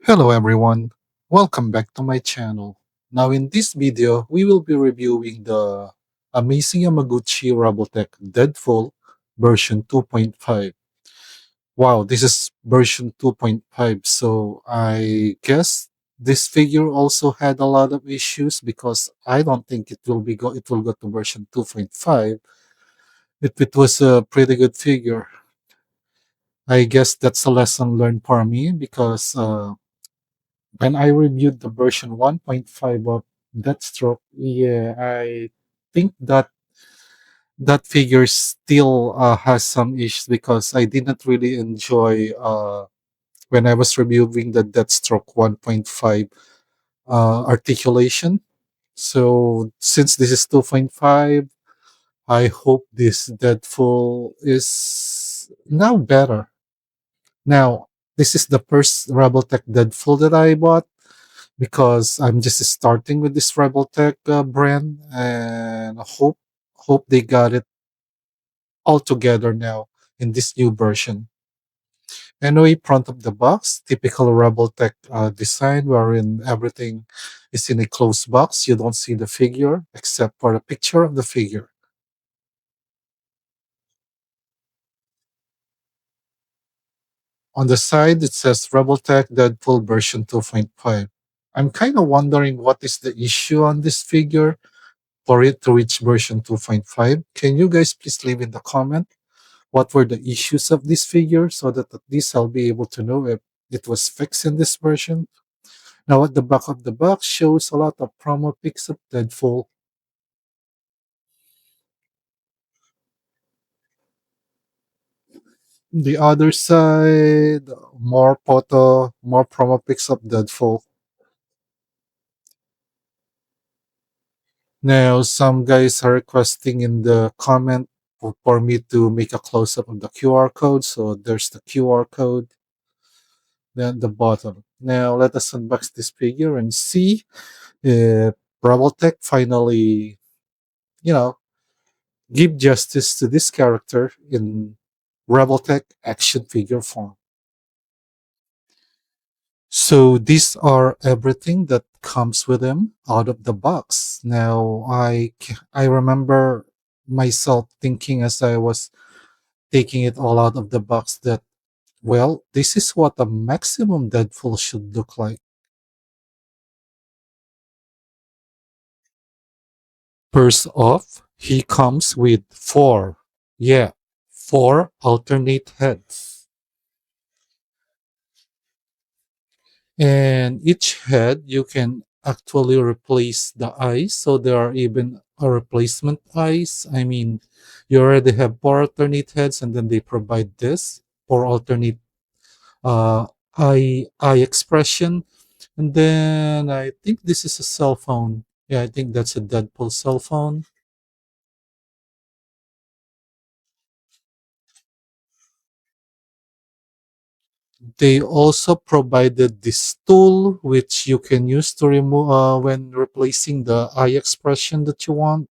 Hello everyone, welcome back to my channel. Now in this video, we will be reviewing the amazing Yamaguchi Revoltech Deadpool version 2.5. Wow, this is version 2.5, so I guess this figure also had a lot of issues because I don't think it will go to version 2.5 if it was a pretty good figure. I guess that's a lesson learned for me because when I reviewed the version 1.5 of Deathstroke, yeah, I think that figure still has some issues because I didn't really enjoy when I was reviewing the Deathstroke 1.5 articulation. So since this is 2.5, I hope this Deadpool is now better. Now, this is the first Rebeltech Deadpool that I bought because I'm just starting with this Revoltech brand and hope they got it all together now in this new version. Anyway, front of the box, typical Revoltech design wherein everything is in a closed box. You don't see the figure except for a picture of the figure. On the side, it says Revoltech Deadpool version 2.5. I'm kind of wondering what is the issue on this figure for it to reach version 2.5. Can you guys please leave in the comment what were the issues of this figure so that at least I'll be able to know if it was fixed in this version? Now at the back of the box shows a lot of promo pics of Deadpool. The other side, more promo pics of Deadpool. Now some guys are requesting in the comment for me to make a close-up of the QR code. So there's the QR code. Then the bottom. Now let us unbox this figure and see if Revoltech finally, you know, give justice to this character in Revoltech action figure form. So these are everything that comes with him out of the box. Now I remember myself thinking as I was taking it all out of the box that well, this is what a maximum Deadpool should look like. First off, he comes with four alternate heads. And each head, you can actually replace the eyes. So there are even a replacement eyes. I mean, you already have four alternate heads, and then they provide this for alternate uh, eye expression. And then I think this is a cell phone. Yeah, I think that's a Deadpool cell phone. They also provided this tool which you can use to remove when replacing the eye expression that you want.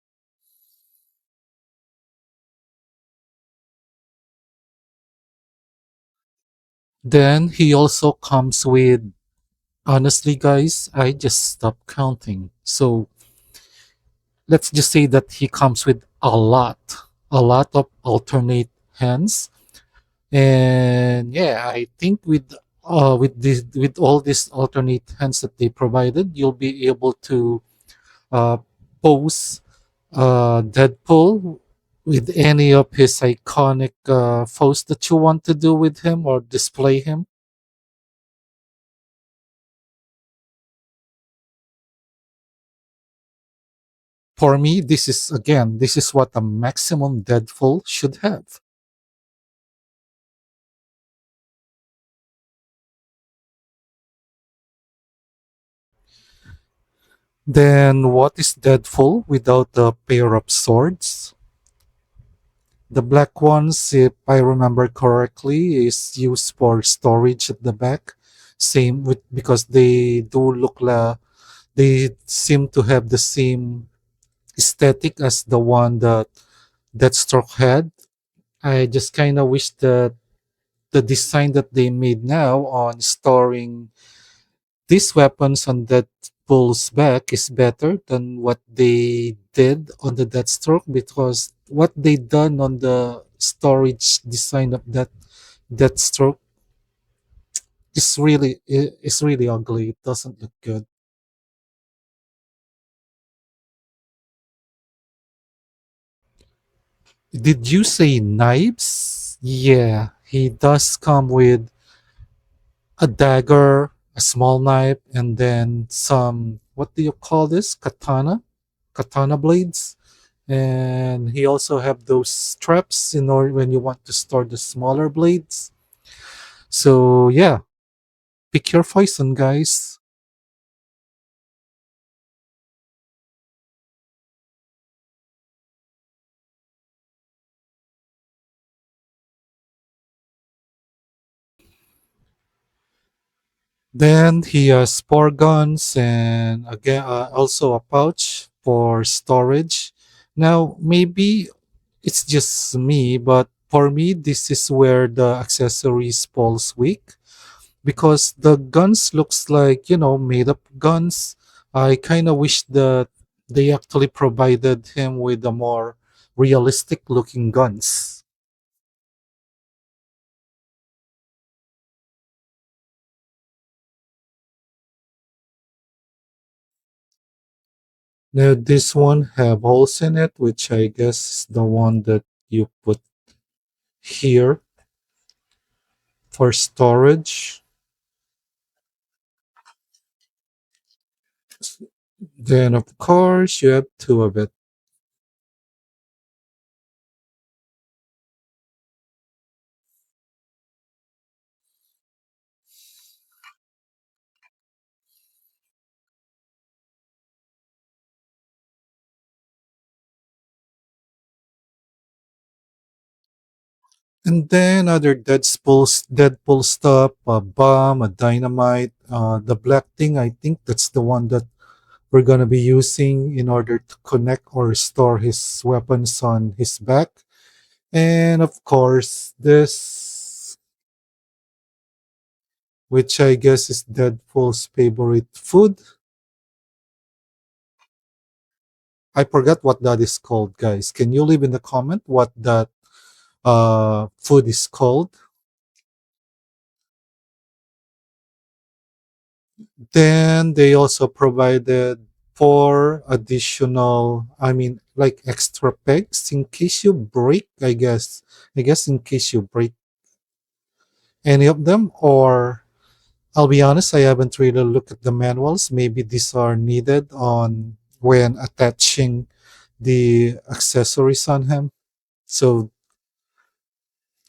Then he also comes with, honestly, guys, I just stopped counting. So let's just say that he comes with a lot of alternate hands. And yeah, I think with all these alternate hands that they provided, you'll be able to uh, pose Deadpool with any of his iconic pose that you want to do with him or display him. For me, this is what a maximum Deadpool should have. Then what is Deadpool without a pair of swords? The black ones, if I remember correctly, is used for storage at the back. Same with because they do look like they seem to have the same aesthetic as the one that Deathstroke had. I just kind of wish that the design that they made now on storing these weapons on Deadpool's back is better than what they did on the Deathstroke, because what they done on the storage design of that Deathstroke is really ugly. It doesn't look good. Did you say knives? Yeah, he does come with a dagger, a small knife, and then some, what do you call this? Katana blades. And he also have those straps in order when you want to store the smaller blades. So yeah, pick your poison, guys. Then he has four guns and again also a pouch for storage. Now maybe it's just me, but for me this is where the accessories falls weak, because the guns looks like, made up guns. I kind of wish that they actually provided him with a more realistic looking guns. Now this one have holes in it, which I guess is the one that you put here for storage. Then of course you have two of it. And then other Deadpool stuff, a bomb, a dynamite, the black thing. I think that's the one that we're gonna be using in order to connect or store his weapons on his back. And of course, this, which I guess is Deadpool's favorite food. I forgot what that is called, guys. Can you leave in the comment what that food is called? Then they also provided four additional, I mean, like extra pegs in case you break, I guess. I guess in case you break any of them, or I'll be honest, I haven't really looked at the manuals. Maybe these are needed on when attaching the accessories on him. So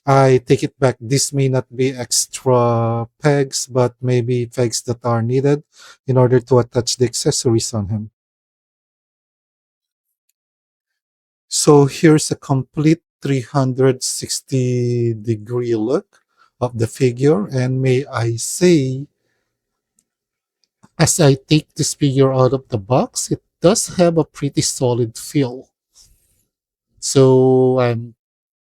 I take it back. This may not be extra pegs, but maybe pegs that are needed in order to attach the accessories on him. So here's a complete 360-degree look of the figure. And may I say, as I take this figure out of the box, it does have a pretty solid feel. So I'm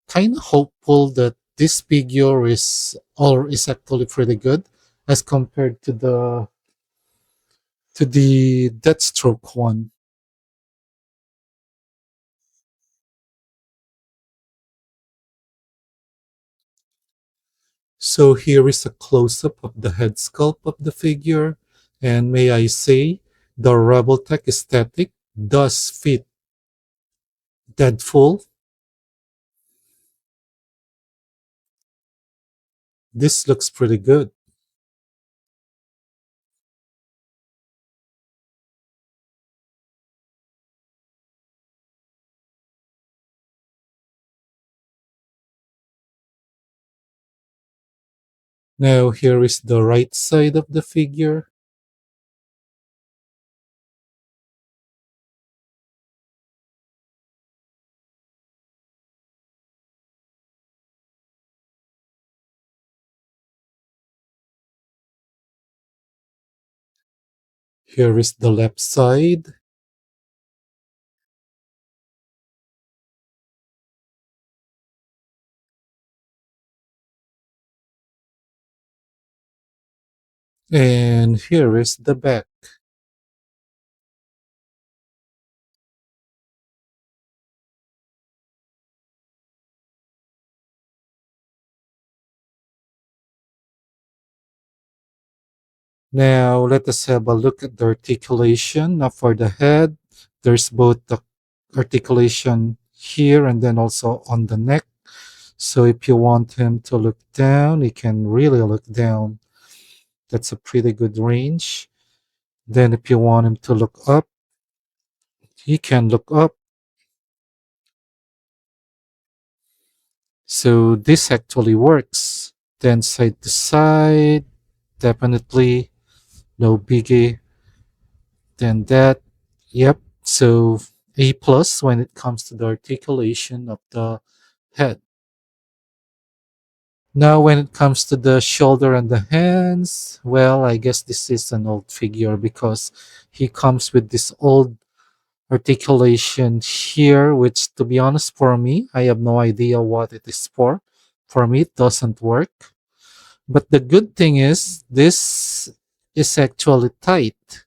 kind of hopeful that this figure is actually pretty good as compared to the Deathstroke one. So here is a close-up of the head sculpt of the figure, and may I say, the Revoltech aesthetic does fit Deadpool. This looks pretty good. Now here is the right side of the figure. Here is the left side. And here is the back. Now let us have a look at the articulation. Now for the head, there's both the articulation here and then also on the neck. So if you want him to look down, he can really look down. That's a pretty good range. Then if you want him to look up, he can look up. So this actually works. Then side to side, definitely no biggie than that. Yep. So A plus when it comes to the articulation of the head. Now, when it comes to the shoulder and the hands, well, I guess this is an old figure because he comes with this old articulation here, which, to be honest, for me, I have no idea what it is for. For me, it doesn't work. But the good thing is, this is actually tight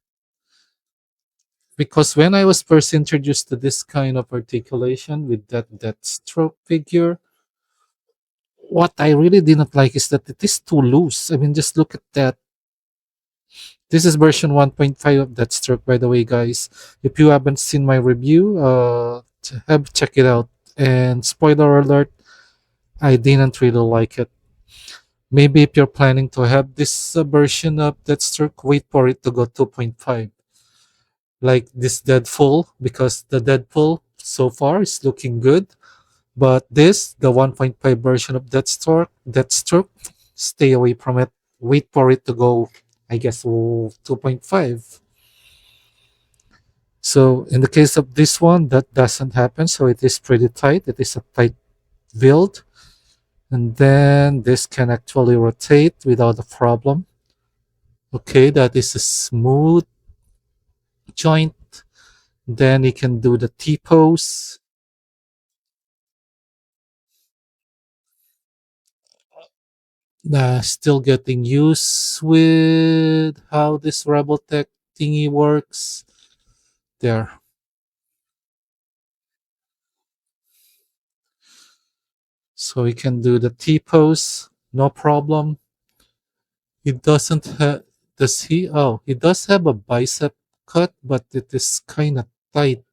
because when I was first introduced to this kind of articulation with that stroke figure, what I really didn't like is that it is too loose. I mean, just look at that. This is version 1.5 of that stroke, by the way, guys. If you haven't seen my review, have check it out. And spoiler alert, I didn't really like it. Maybe if you're planning to have this version of that stroke, wait for it to go 2.5. Like this Deadpool, because the Deadpool so far is looking good. But this, the 1.5 version of that stroke, stay away from it. Wait for it to go, I guess, 2.5. So in the case of this one, that doesn't happen. So it is pretty tight. It is a tight build. And then this can actually rotate without a problem. Okay, that is a smooth joint. Then you can do the T-pose. Still getting used with how this Revoltech thingy works. There. So we can do the T-pose, no problem. He doesn't have, does he? Oh, he does have a bicep cut, but it is kind of tight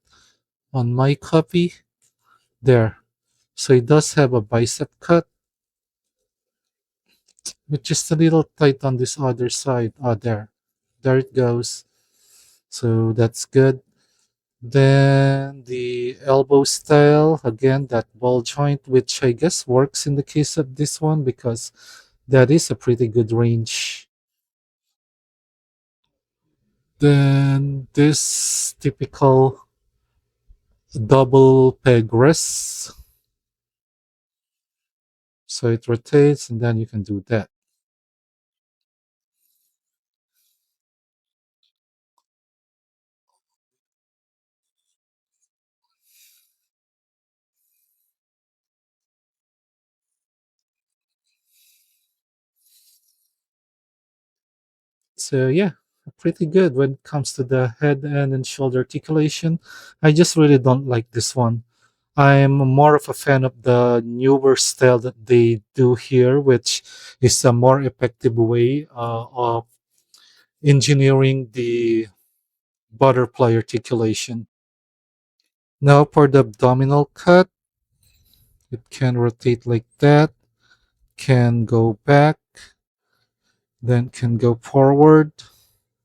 on my copy. There. So he does have a bicep cut, but just a little tight on this other side. Oh, there. There it goes. So that's good. Then the elbow style, again, that ball joint, which I guess works in the case of this one because that is a pretty good range. Then this typical double peg rest. So it rotates and then you can do that. So yeah, pretty good when it comes to the head and shoulder articulation. I just really don't like this one. I'm more of a fan of the newer style that they do here, which is a more effective way of engineering the butterfly articulation. Now for the abdominal cut, it can rotate like that, can go back, then can go forward.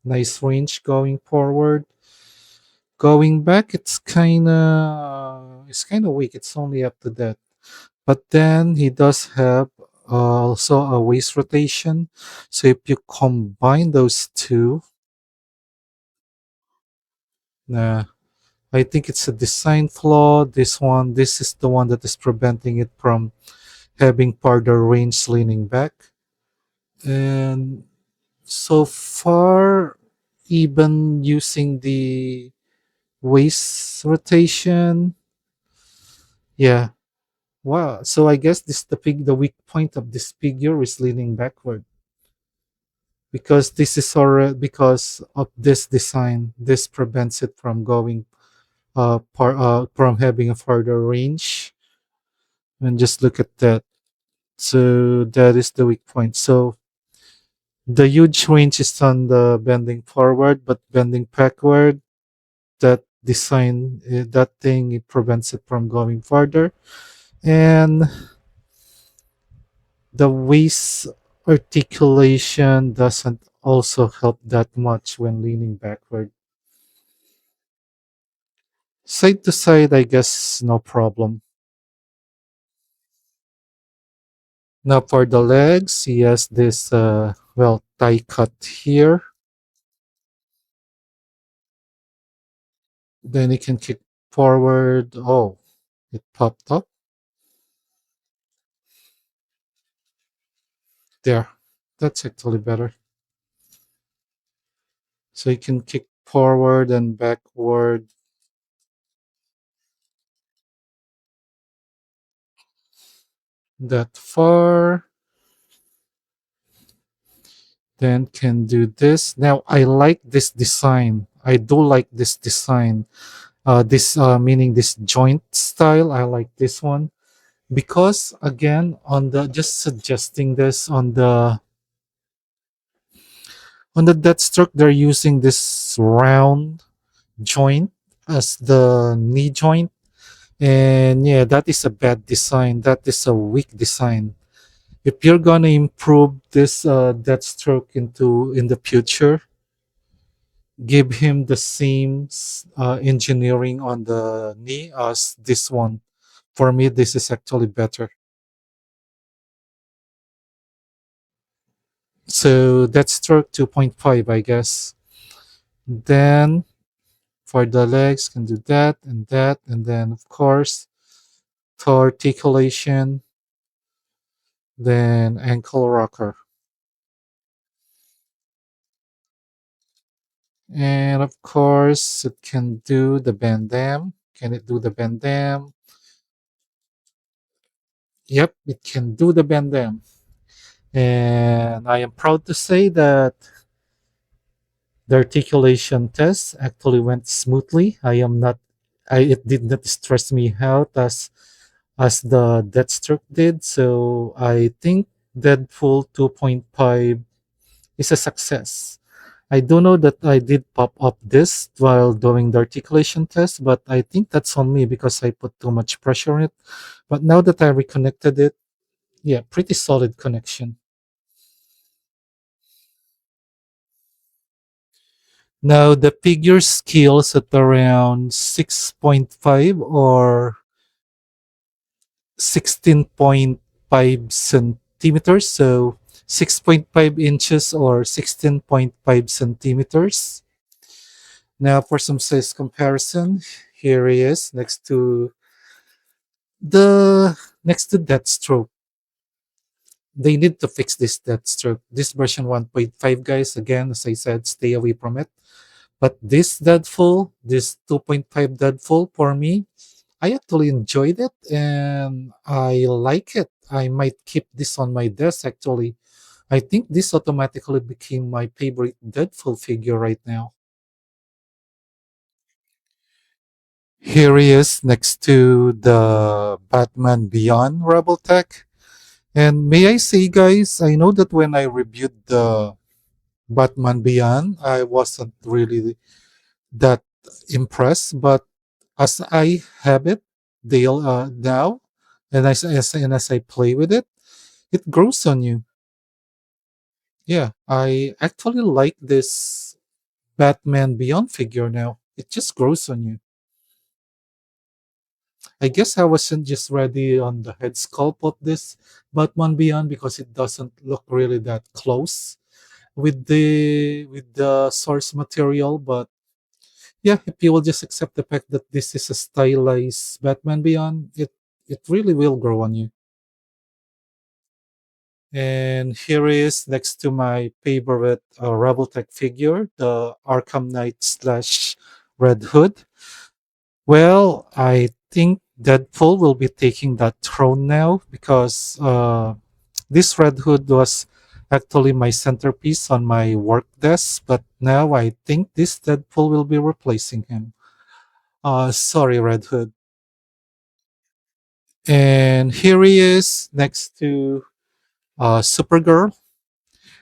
Nice range going forward. Going back, it's kind of weak. It's only up to that. But then he does have also a waist rotation. So if you combine those two, uh, I think it's a design flaw. This is the one that is preventing it from having farther range leaning back. And so far, even using the waist rotation, yeah. Wow. So I guess the weak point of this figure is leaning backward. because this is already because of this design. This prevents it from going from having a farther range. And just look at that. So that is the weak point. So the huge range is on the bending forward, but bending backward, that design, that thing, it prevents it from going farther. And the waist articulation doesn't also help that much when leaning backward. Side to side, I guess, no problem. Now for the legs, he has this, tie cut here. Then he can kick forward. Oh, it popped up. There. That's actually better. So you can kick forward and backward that far. Then can do this. Now I like this design. I do like this design. This meaning this joint style. I like this one because again on the just suggesting this on the death stroke they're using this round joint as the knee joint. And yeah, that is a bad design. That is a weak design. If you're gonna improve this death stroke into in the future, give him the same engineering on the knee as this one. For me, this is actually better. So that's stroke 2.5, I guess. Then for the legs, can do that, and then of course toe articulation, then ankle rocker, and of course it can do the bandam. Can it do the bandam? Yep, it can do the bandam. And I am proud to say that the articulation test actually went smoothly. It did not stress me out as the Deathstroke did. So I think Deadpool 2.5 is a success. I do know that I did pop up this while doing the articulation test, but I think that's on me because I put too much pressure on it. But now that I reconnected it, yeah, pretty solid connection. Now the figure scales at around 6.5 or 16.5 centimeters. So 6.5 inches or 16.5 centimeters. Now for some size comparison, here he is the next to Deathstroke. They need to fix this Deathstroke. This version 1.5, guys, again, as I said, stay away from it. But this Deadpool, this 2.5 Deadpool, for me, I actually enjoyed it and I like it. I might keep this on my desk actually. I think this automatically became my favorite Deadpool figure right now. Here he is next to the Batman Beyond Revoltech. And may I say, guys, I know that when I reviewed the Batman Beyond, I wasn't really that impressed. But as I have it now, and as I play with it, it grows on you. Yeah, I actually like this Batman Beyond figure now. It just grows on you. I guess I wasn't just ready on the head sculpt of this Batman Beyond because it doesn't look really that close with the source material. But yeah, if you will just accept the fact that this is a stylized Batman Beyond, it really will grow on you. And here is next to my favorite Revoltech figure, the Arkham Knight slash Red Hood. Well, I think Deadpool will be taking that throne now because this Red Hood was actually my centerpiece on my work desk, but now I think this Deadpool will be replacing him. Sorry, Red Hood. And here he is next to Supergirl.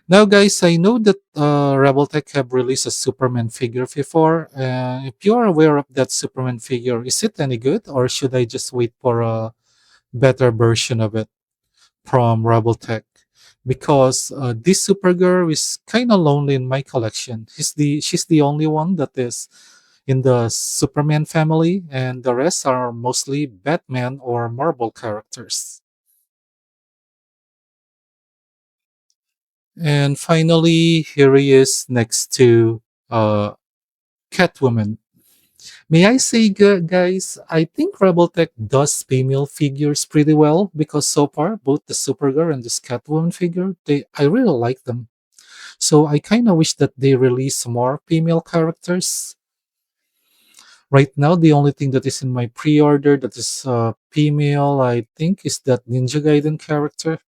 Now, guys, I know that Revoltech have released a Superman figure before. If you are aware of that Superman figure, is it any good, or should I just wait for a better version of it from Revoltech? Because this Supergirl is kind of lonely in my collection. She's the only one that is in the Superman family, and the rest are mostly Batman or Marvel characters. And finally, here he is next to uh, Catwoman. May I say, guys, I think Rebeltech does female figures pretty well because so far, both the Supergirl and this Catwoman figure, I really like them. So I kind of wish that they release more female characters. Right now, the only thing that is in my pre-order that is female, I think, is that Ninja Gaiden character.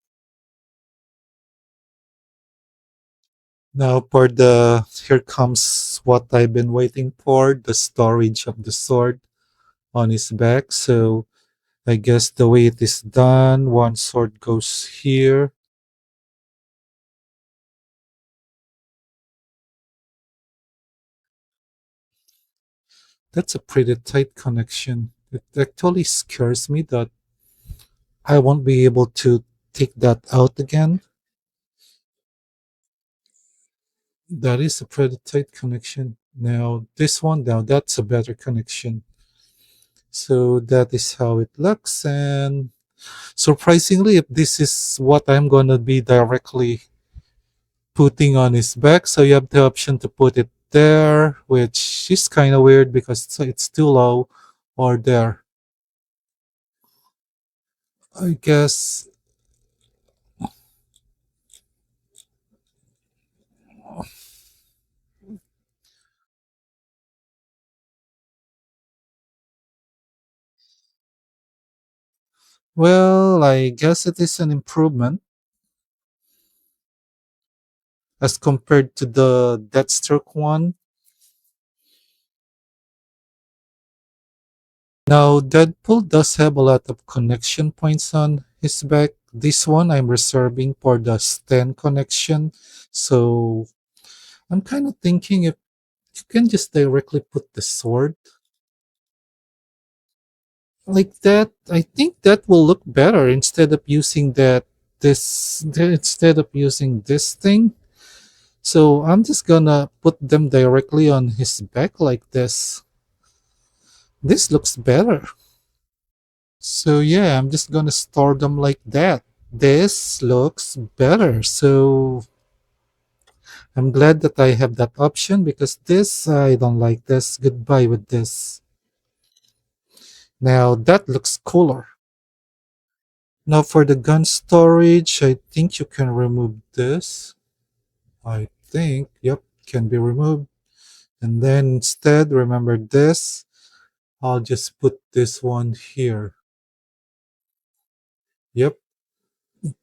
Now for the here comes what I've been waiting for, the storage of the sword on his back. So I guess the way it is done, one sword goes here. That's a pretty tight connection. It actually scares me that I won't be able to take that out again. That is a pretty tight connection. Now this one, now that's a better connection. So that is how it looks, and surprisingly, if this is what I'm gonna be directly putting on his back, so you have the option to put it there, which is kind of weird because it's too low, or there. I guess, well, I guess it is an improvement as compared to the Deathstroke one. Now, Deadpool does have a lot of connection points on his back. This one I'm reserving for the stand connection. So I'm kind of thinking if you can just directly put the sword like that, I think that will look better instead of using instead of using this thing. So I'm just gonna put them directly on his back like this. This looks better. So yeah, I'm just gonna store them like that. This looks better. So I'm glad that I have that option because this, I don't like this. Goodbye with this. Now that looks cooler. Now for the gun storage, I think you can remove this. I think, yep, can be removed. And then instead, remember this, I'll just put this one here. Yep,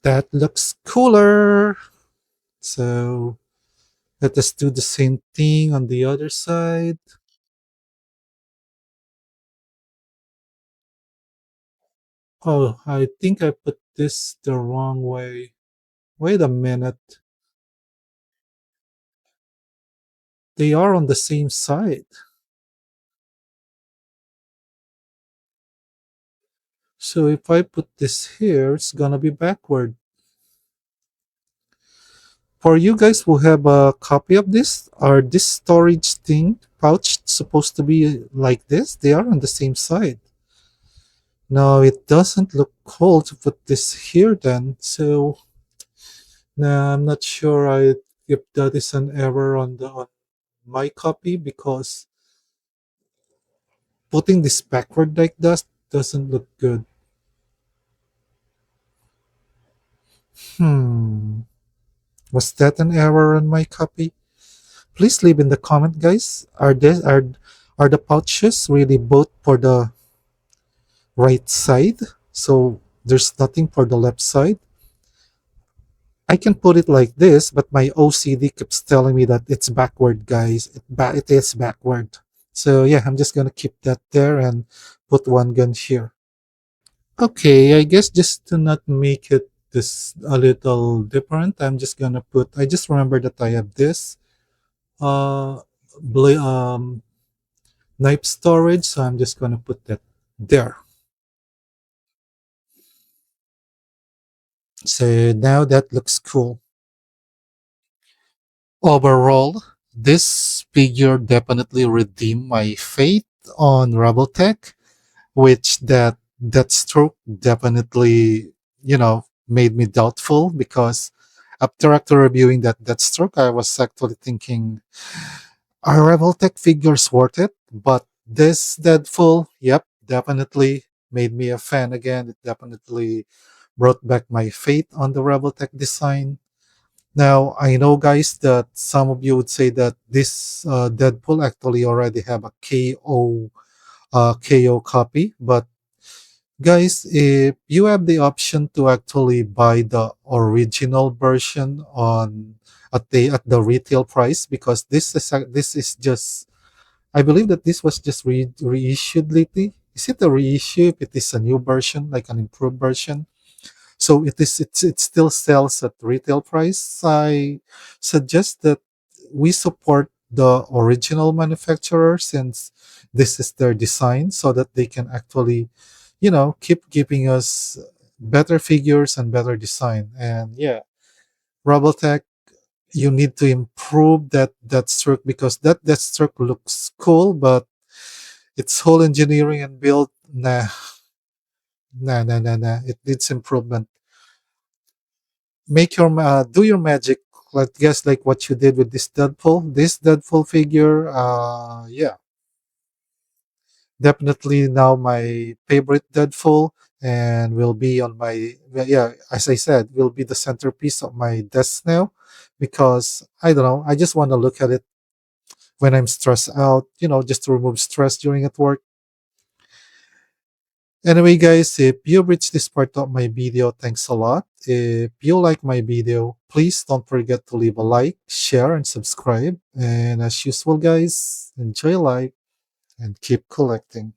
that looks cooler. So let us do the same thing on the other side. Oh, I think I put this the wrong way. Wait a minute. They are on the same side. So if I put this here, it's gonna be backward. For you guys who have a copy of this, are this storage thing pouch supposed to be like this? They are on the same side. No, it doesn't look cool to put this here then. So nah, I'm not sure if that is an error on my copy because putting this backward like that doesn't look good. Hmm. Was that an error on my copy? Please leave in the comment, guys. Are the pouches really both for the right side? So there's nothing for the left side. I can put it like this, but my OCD keeps telling me that it's backward, guys. It is backward. So yeah, I'm just gonna keep that there and put one gun here. Okay, I guess just to not make it this a little different, I'm just gonna put. I just remember that I have this uh, bla- um, knife storage, so I'm just gonna put that there. So now that looks cool. Overall, this figure definitely redeemed my faith on Revoltech, which that stroke definitely, made me doubtful because after reviewing that stroke, I was actually thinking, are Revoltech figures worth it? But this Deadpool, yep, definitely made me a fan again. It definitely brought back my faith on the Revoltech design. Now, I know, guys, that some of you would say that this Deadpool actually already have a KO copy, but guys, if you have the option to actually buy the original version at the retail price, because this is just, I believe that this was just reissued lately. Is it a reissue? If it is a new version, like an improved version, so it still sells at retail price. I suggest that we support the original manufacturer since this is their design, so that they can actually, keep giving us better figures and better design. And yeah, Robotech, you need to improve that stroke, because that stroke looks cool, but its whole engineering and build, nah, nah, nah, nah, nah. It needs improvement. Do your magic. Like, guess like what you did with this Deadpool figure. Yeah, definitely now my favorite Deadpool, and will be on my, well, yeah, as I said, will be the centerpiece of my desk now, because I don't know, I just want to look at it when I'm stressed out, just to remove stress during at work. Anyway, guys, if you reached this part of my video, thanks a lot. If you like my video, please don't forget to leave a like, share, and subscribe. And as usual, guys, enjoy life and keep collecting.